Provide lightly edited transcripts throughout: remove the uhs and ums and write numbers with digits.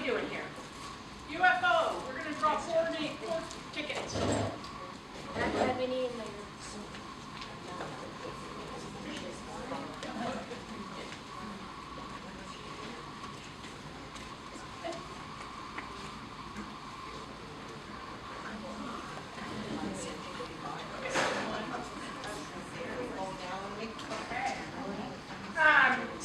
doing here? UFO. We're going to draw four tickets.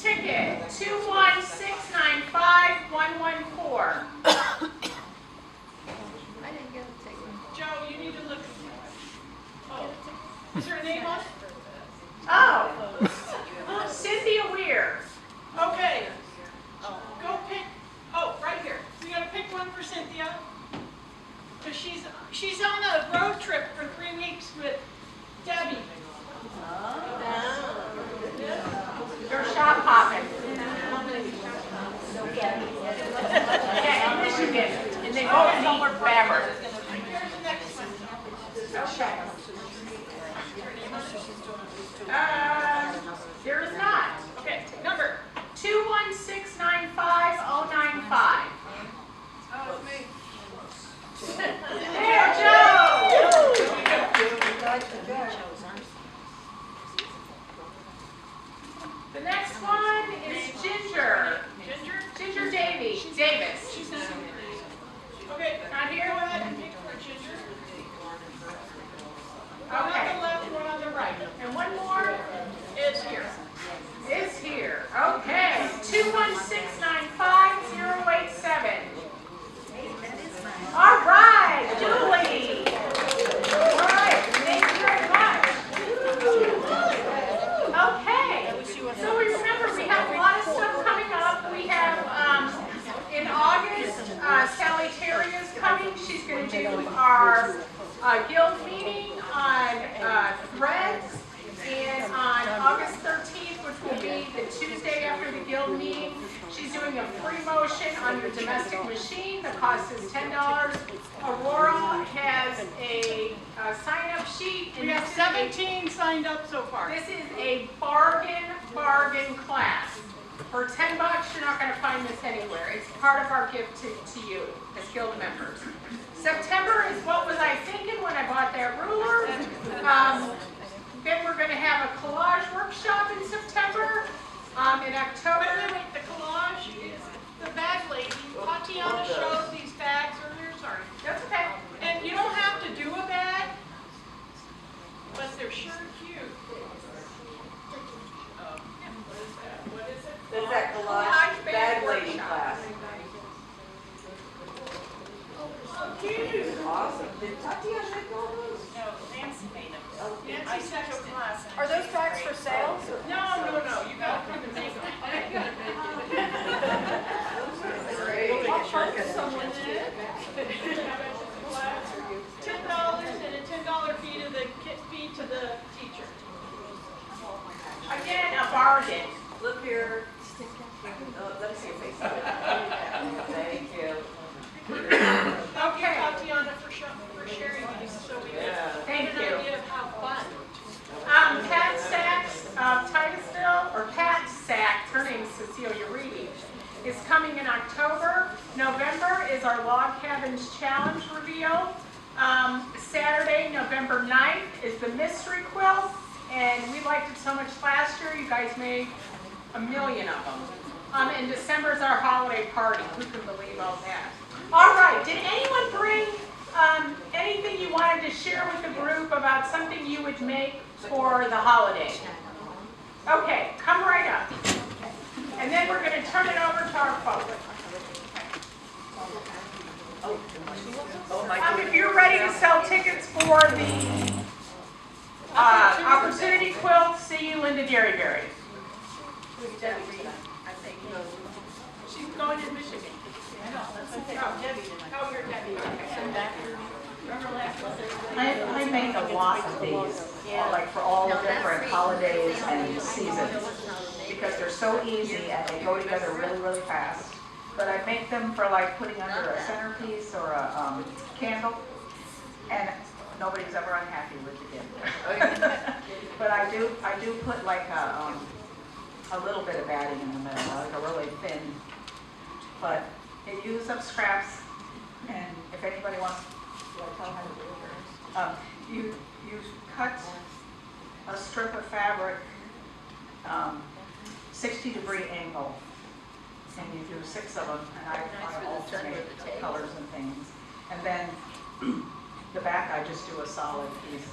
Ticket 21695114. Joe, you need to look. Oh, is there a name on it? Oh, Cynthia Weir. Okay, go pick. Oh, right here. We got to pick one for Cynthia because she's on a road trip for 3 weeks with Debbie. They're shop hopping. Yeah, in Michigan. And they both need fabric. Here's the next one. Okay. There is not. Okay, number 21695-095. Oh, it's me. There, Joe! The next one is Ginger. Ginger Davis. She's not here. Okay, not here. Go ahead and pick for Ginger. One on the left, one on the right. And one more is here. Okay. 21695-087. All right, Julie. All right, thank you very much. Okay. So we remember we have a lot of stuff coming up. We have in August, Sally Terry is coming. She's going to do our guild meeting on Threads. And on August 13th, which will be the Tuesday after the guild meeting, she's doing a free motion on your domestic machine. The cost is $10. Aurora has a sign-up sheet. We have 17 signed up so far. This is a bargain class. For $10, you're not going to find this anywhere. It's part of our gift to you as guild members. September is what was I thinking when I bought that ruler. Then we're going to have a collage workshop in September. In October. Wait, the collage is the bag lady. Tatiana showed these bags earlier. Sorry. That's okay. And you don't have to do a bag, but they're sure cute. What is it? That's that collage bag lady class. So cute. Awesome. Did Tatiana make all those? No, Nancy made them. I took a class. Are those bags for sale? No. You got to come and make them. I'll find someone. $10 and a $10 fee to the teacher. Again, a bargain. Look here. Let me see your face. Thank you. Okay, Tatiana, for sharing these, so we get an idea of how fun. Pat Sachs of Titusville, or Pat Sachs, her name's Cecilia Reedy, is coming in October. November is our Log Cabins Challenge reveal. Saturday, November 9th, is the mystery quilt, and we liked it so much last year, you guys made a million of them. And December is our holiday party. Who can believe all that? All right, did anyone bring anything you wanted to share with the group about something you would make for the holiday? Okay, come right up. And then we're going to turn it over to our public. If you're ready to sell tickets for the opportunity quilt, see you, Linda Derryberry. She's going to Michigan. Oh, you're Debbie. I make a lot of these, like for all the different holidays and seasons, because they're so easy and they go together really, really fast. But I make them for like putting under a centerpiece or a candle, and nobody's ever unhappy with the gift. But I do put like a little bit of batting in the middle, like a really thin. But You use up scraps, and if anybody wants, do I tell how to do it? You cut a strip of fabric 60-degree angle, and you do 6 of them, and I alternate colors and things. And then the back, I just do a solid piece.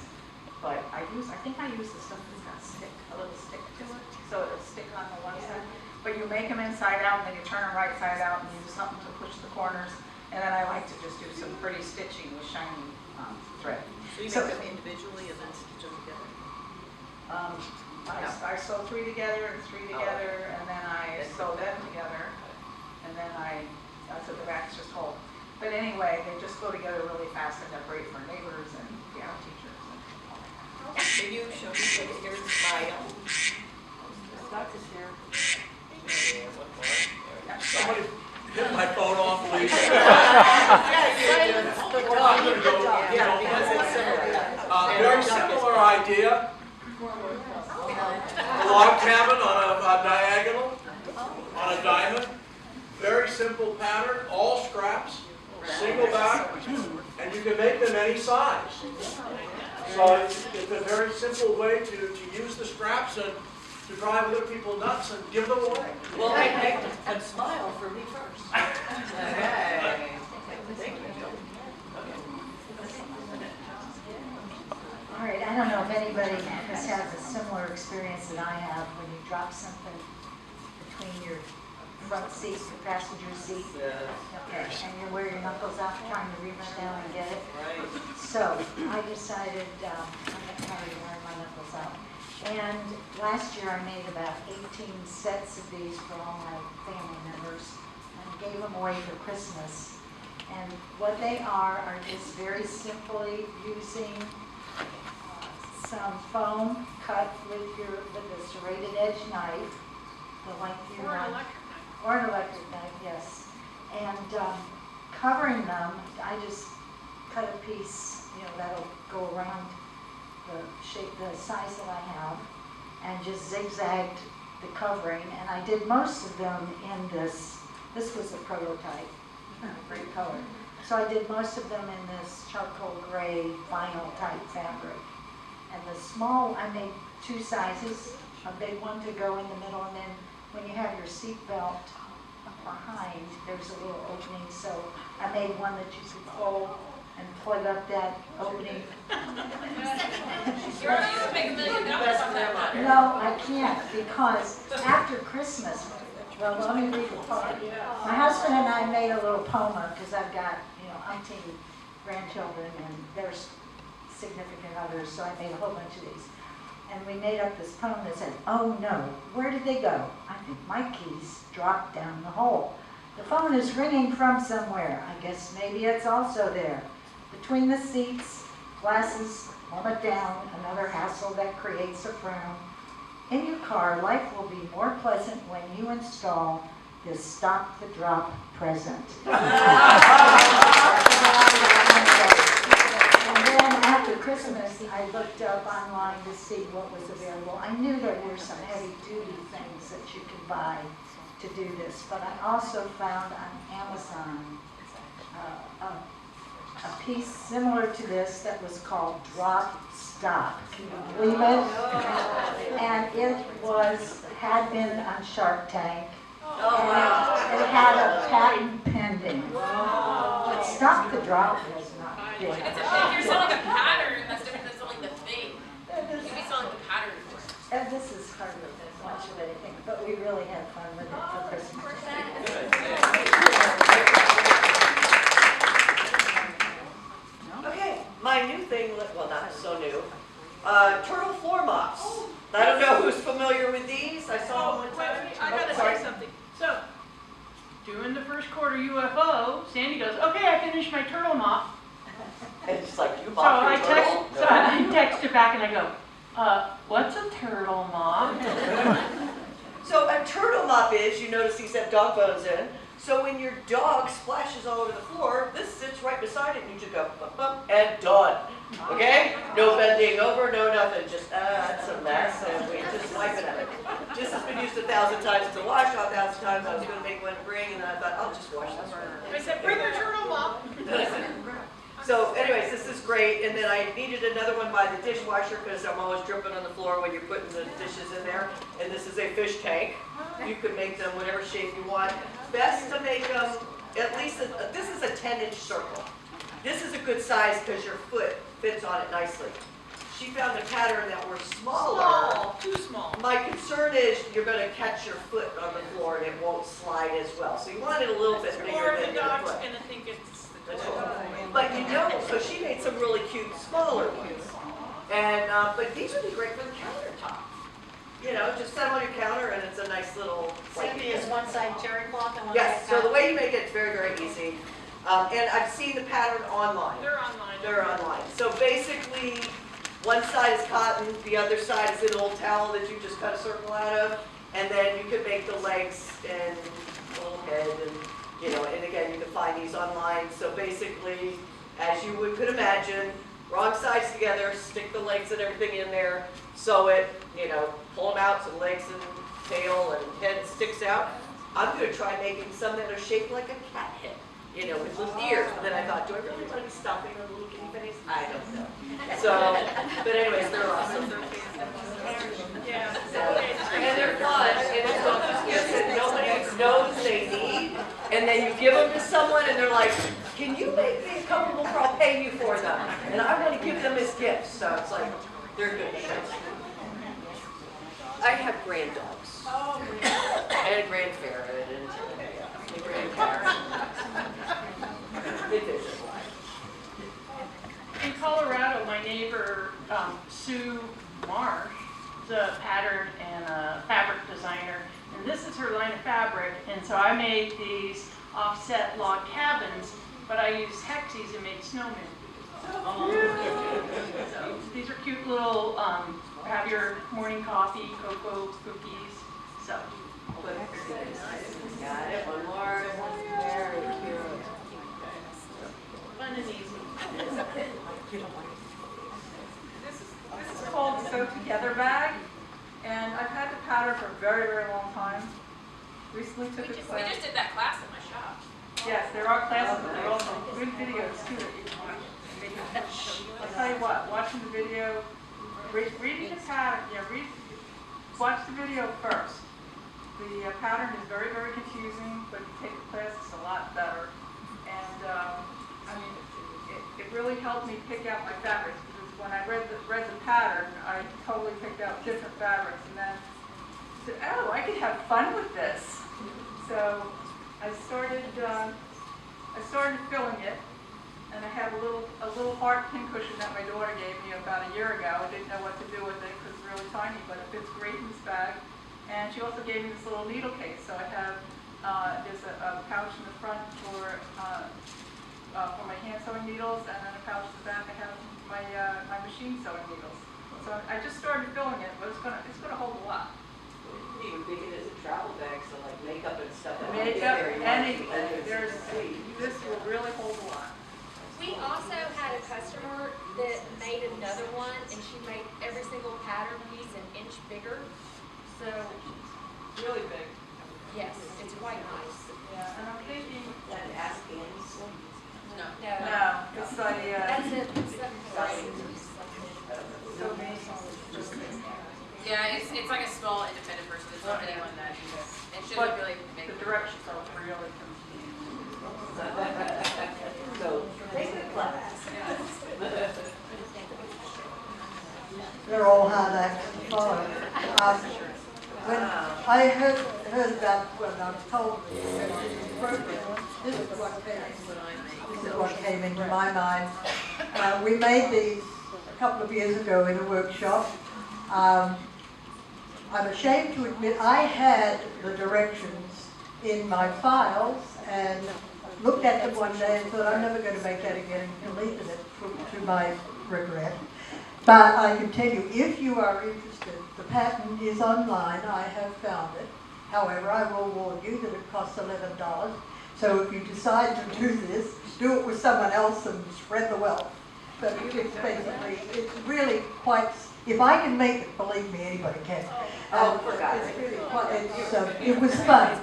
But I think I use the stuff that's got a little stick to it, so it'll stick on the one side. But you make them inside out, and then you turn them right side out, and use something to push the corners. And then I like to just do some pretty stitching with shiny thread. So you make them individually and then stitch them together? I sew 3 together and 3 together, and then I sew them together, and then so the back's just whole. But anyway, they just go together really fast, and they're great for neighbors and piano teachers and all that kind of stuff. So you show me, so here's my, Dr. Chair. Somebody hit my phone off, please. Yeah, because it's similar. Very similar idea. A log cabin on a diagonal, on a diamond. Very simple pattern, all scraps, single back, and you can make them any size. So it's a very simple way to use the scraps and to drive other people nuts and give them away. Well, make them and smile for me first. Okay. Thank you. All right, I don't know if anybody has had a similar experience that I have when you drop something between your front seat, your passenger seat. Okay, and you wear your knuckles out trying to reach down and get it. Right. So I decided I'm not tired of wearing my knuckles out. And last year I made about 18 sets of these for all my family members and gave them away for Christmas. And what they are just very simply using some foam cut with a serrated edge knife, the length you Or an want. electric knife. Or an electric knife, yes. And covering them, I just cut a piece, that'll go around the shape, the size that I have, and just zigzagged the covering. And I did most of them in this was a prototype, great color. So I did most of them in this charcoal gray vinyl type fabric. And the small, I made 2 sizes, a big one to go in the middle, and then when you have your seat belt behind, there's a little opening, so I made one that you could pull and plug up that opening. You're going to make $1 million on that. No, I can't, because after Christmas, well, let me read the poem. My husband and I made a little poem, because I've got, umpteen grandchildren, and there's significant others, so I made a whole bunch of these. And we made up this poem that said, "Oh no, where did they go? I think my keys dropped down the hole. The phone is ringing from somewhere. I guess maybe it's also there. Between the seats, glasses, plummet down, another hassle that creates a frown. In your car, life will be more pleasant when you install this stop the drop present." And then after Christmas, I looked up online to see what was available. I knew there were some heavy-duty things that you could buy to do this, but I also found on Amazon a piece similar to this that was called Drop Stop. Can you believe it? And it had been on Shark Tank. And it had a patent pending. But Stop the Drop was not big. If you're selling a pattern, that's different than selling the thing. You'd be selling the pattern for it. And this is hardly much of anything, but we really had fun with it for Christmas. Okay, my new thing, well, not so new, turtle floor mops. I don't know who's familiar with these. I saw them one time. I gotta sorry. say something. So, doing the first quarter UFO, Sandy goes, "Okay, I finished my turtle mop." It's just like, you So bought I your turtle? text her back and I go, "What's a turtle mop?" So a turtle mop is, you notice these have dog bones in. So when your dog splashes all over the floor, this sits right beside it and you just go, bump, bump, and done. Okay? No bending over, no nothing. Just, that's a mess, and we just wipe it out. This has been used 1,000 times to wash, 1,000 times I was gonna make one bring, and then I thought, I'll just wash this one. I said, bring the turtle mop. So anyways, this is great, and then I needed another one by the dishwasher, because I'm always dripping on the floor when you're putting the dishes in there. And this is a fish tank. You can make them whatever shape you want. Best to make them at least, this is a 10-inch circle. This is a good size because your foot fits on it nicely. She found a pattern that were smaller. Small, too small. My concern is you're going to catch your foot on the floor and it won't slide as well. So you want it a little bit Or bigger the than your dog's foot. gonna think it's the That's dog. all. But you know, so she made some really cute smaller ones. And, but these would be great for the countertop. You know, just set them on your counter and it's a nice little. Cindy is one side terry cloth and one side Yes, so the cotton. way you make it, it's very, very easy. And I've seen the pattern online. They're online. They're online. So basically, one side is cotton, the other side is an old towel that you just cut a circle out of, and then you can make the legs and a little head, and you know, and again, you can find these online. So basically, as you could imagine, wrong sides together, stick the legs and everything in there, sew it, you know, pull them out so the legs and tail and head sticks out. I'm going to try making some that are shaped like a cat head, you know, with little ears. But then I thought, do I really want to be stopping on the little kitty face? I don't know. So, but anyways, they're awesome. Yeah. And they're fun, and it's one of those gifts that nobody knows they need, and then you give them to someone, and they're like, can you make me a couple more, I'll pay you for them. And I want to give them as gifts, so it's like, they're good shows. I have grand dogs. Oh, And a grand ferret, and a grand parrot. They visit. in Colorado, my neighbor, Sue Marsh, is a pattern and a fabric designer, and this is her line of fabric, and so I made these offset log cabins, but I used hexes and made snowmen. So these are cute little, have your morning coffee, cocoa, cookies, so. Got it, one more. Very cute. Fun and easy. This is called the Sew Together bag, and I've had the pattern for a very, very long time. Recently took a We class. just did that class in my shop. Yes, there are classes, but there are also good videos too that you can watch. I'll tell you what, watching the video, reading the pattern, watch the video first. The pattern is very, very confusing, but if you take the class, it's a lot better. And I mean, it really helped me pick out my fabrics, because when I read the pattern, I totally picked out different fabrics, and then said, oh, I could have fun with this. So I started filling it, and I have a little heart pincushion that my daughter gave me about a year ago. I didn't know what to do with it because it's really tiny, but it fits great in this bag. And she also gave me this little needle case. So I have there's a pouch in the front for my hand sewing needles, and then a pouch in the back I have my machine sewing needles. So I just started filling it, but it's gonna hold a lot. Even big it as a travel bag, so like makeup and stuff. Makeup, anything. This will really hold a lot. We also had a customer that made another one, and she made every single pattern piece an inch bigger. So, Really big. yes, it's quite nice. Yeah, and I'm thinking, And Afghans. No. no, it's like, That's it. so many. Yeah, it's like a small independent person. It's not anyone that, it shouldn't But really make. the directions are really confusing. So, take the class. They're all hard acts to follow. When I heard about, when I was told this program, this is what came into my mind. We made these a couple of years ago in a workshop. I'm ashamed to admit I had the directions in my files and looked at them one day and thought I'm never going to make that again and deleted it to my regret. But I can tell you, if you are interested, the pattern is online. I have found it. However, I will warn you that it costs $11. So if you decide to do this, do it with someone else and spread the wealth. But it's basically, it's really quite, if I can make it, believe me, anybody can. Oh, forgot. It was fun.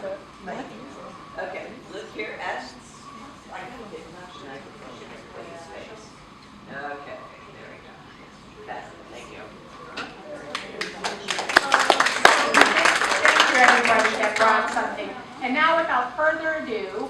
Okay, look here, S. Okay, there we go. That's it, thank you. Thank you, everybody that brought something. And now, without further ado,